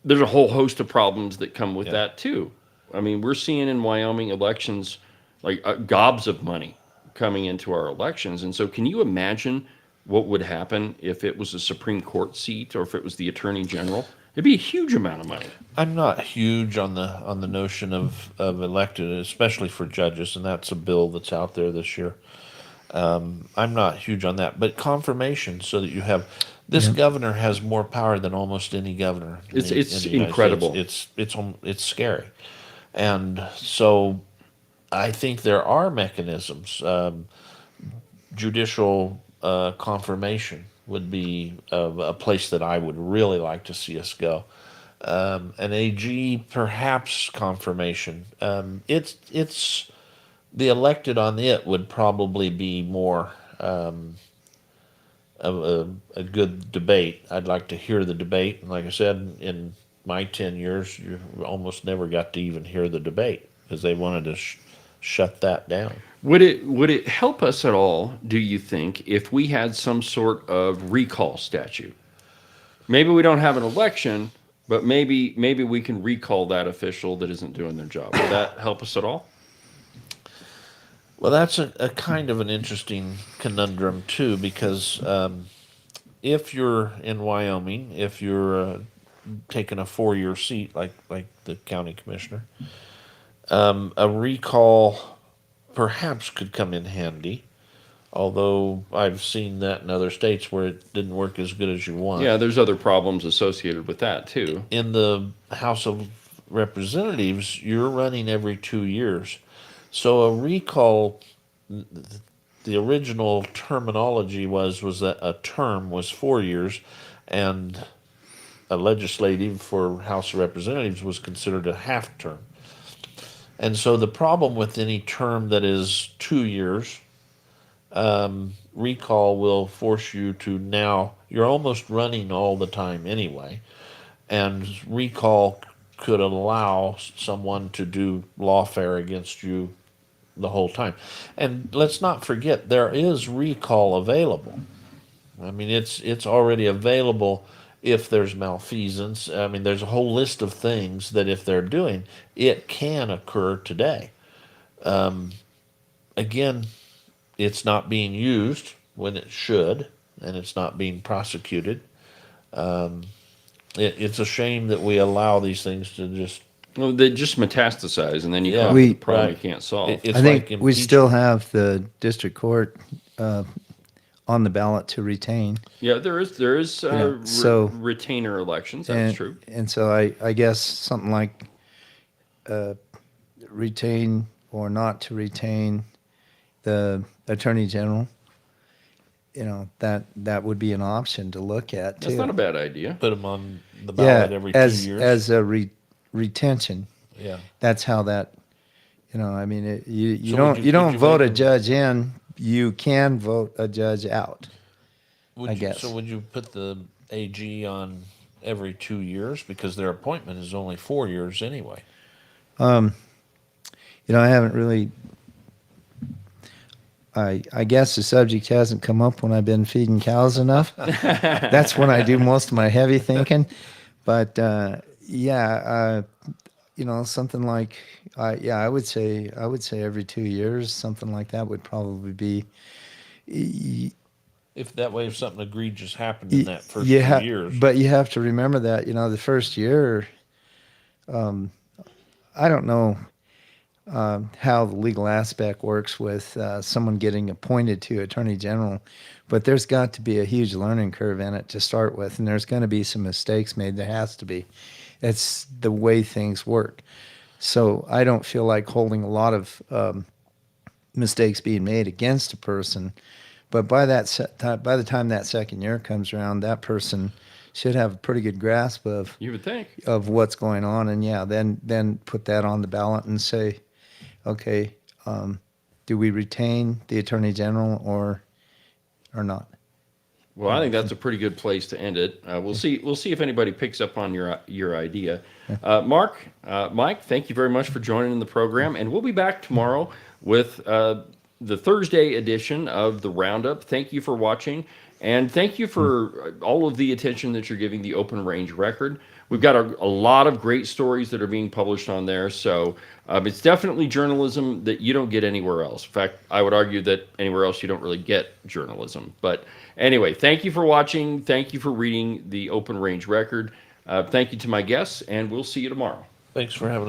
Speaker 2: there's a whole host of problems that come with that too. I mean, we're seeing in Wyoming elections like gobs of money coming into our elections. And so can you imagine what would happen if it was a Supreme Court seat or if it was the Attorney General? It'd be a huge amount of money.
Speaker 3: I'm not huge on the notion of elected, especially for judges, and that's a bill that's out there this year. I'm not huge on that, but confirmation so that you have this governor has more power than almost any governor.
Speaker 2: It's
Speaker 3: in the United
Speaker 2: incredible.
Speaker 3: States. It's scary, and so I think there are mechanisms. Judicial confirmation would be a place that I would really like to see us go. An AG perhaps confirmation. It's the elected on it would probably be more a good debate. I'd like to hear the debate, and like I said, in my 10 years, you almost never got to even hear the debate because they wanted to shut that down.
Speaker 2: Would it help us at all, do you think, if we had some sort of recall statute? Maybe we don't have an election, but maybe we can recall that official that isn't doing their job. Would that help us at all?
Speaker 3: Well, that's a kind of an interesting conundrum too, because if you're in Wyoming, if you're taking a 4-year seat like the county commissioner, a recall perhaps could come in handy. Although I've seen that in other states where it didn't work as good as you want.
Speaker 2: Yeah, there's other problems associated with that too.
Speaker 3: In the House of Representatives, you're running every 2 years. So a recall, the original terminology was that a term was 4 years, and a legislative for House of Representatives was considered a half term. And so the problem with any term that is 2 years, recall will force you to now, you're almost running all the time anyway, and recall could allow someone to do lawfare against you the whole time. And let's not forget, there is recall available. I mean, it's already available if there's malfeasance. I mean, there's a whole list of things that if they're doing, it can occur today. Again, it's not being used when it should, and it's not being prosecuted. It's a shame that we allow these things to just.
Speaker 2: Well, they just metastasize, and then you
Speaker 3: Yeah,
Speaker 2: come up with a problem
Speaker 3: right.
Speaker 2: you can't solve.
Speaker 3: It's
Speaker 1: I think
Speaker 3: like
Speaker 1: we still
Speaker 3: impeachment.
Speaker 1: have the district court on the ballot to retain.
Speaker 2: Yeah, there is
Speaker 1: Yeah, so-
Speaker 2: retainer elections. That's true.
Speaker 1: And so I guess something like retain or not to retain the attorney general, that would be an option to look at too.
Speaker 2: That's not a bad idea.
Speaker 3: Put them on the ballot every 2 years.
Speaker 1: as a retention.
Speaker 3: Yeah.
Speaker 1: That's how that You know, I mean, you
Speaker 3: So
Speaker 1: don't
Speaker 3: would
Speaker 1: you don't
Speaker 3: you
Speaker 1: vote
Speaker 3: make
Speaker 1: a judge in. You can vote a judge out. I guess.
Speaker 3: So would you put the AG on every 2 years because their appointment is only 4 years anyway?
Speaker 1: You know, I haven't really. I guess the subject hasn't come up when I've been feeding cows enough. That's when I do most of my heavy thinking. But yeah, you know, something like yeah, I would say every 2 years, something like that would probably be.
Speaker 3: If that way, if something egregious happened in that first
Speaker 1: You
Speaker 3: 2 years,
Speaker 1: but you have to remember that, you know, the first year, I don't know how the legal aspect works with someone getting appointed to attorney general, but there's got to be a huge learning curve in it to start with, and there's going to be some mistakes made. There has to be. It's the way things work. So I don't feel like holding a lot of mistakes being made against a person, but by the time that second year comes around, that person should have a pretty good grasp
Speaker 2: You would think.
Speaker 1: of what's going on, and yeah, then put that on the ballot and say, okay, do we retain the attorney general or not?
Speaker 2: Well, I think that's a pretty good place to end it. We'll see. We'll see if anybody picks up on your idea. Mike, thank you very much for joining the program, and we'll be back tomorrow with the Thursday edition of the Roundup. Thank you for watching, and thank you for all of the attention that you're giving the open range record. We've got a lot of great stories that are being published on there, so it's definitely journalism that you don't get anywhere else. In fact, I would argue that anywhere else you don't really get journalism. But anyway, thank you for watching. Thank you for reading the open range record. Thank you to my guests, and we'll see you tomorrow.
Speaker 3: thanks for having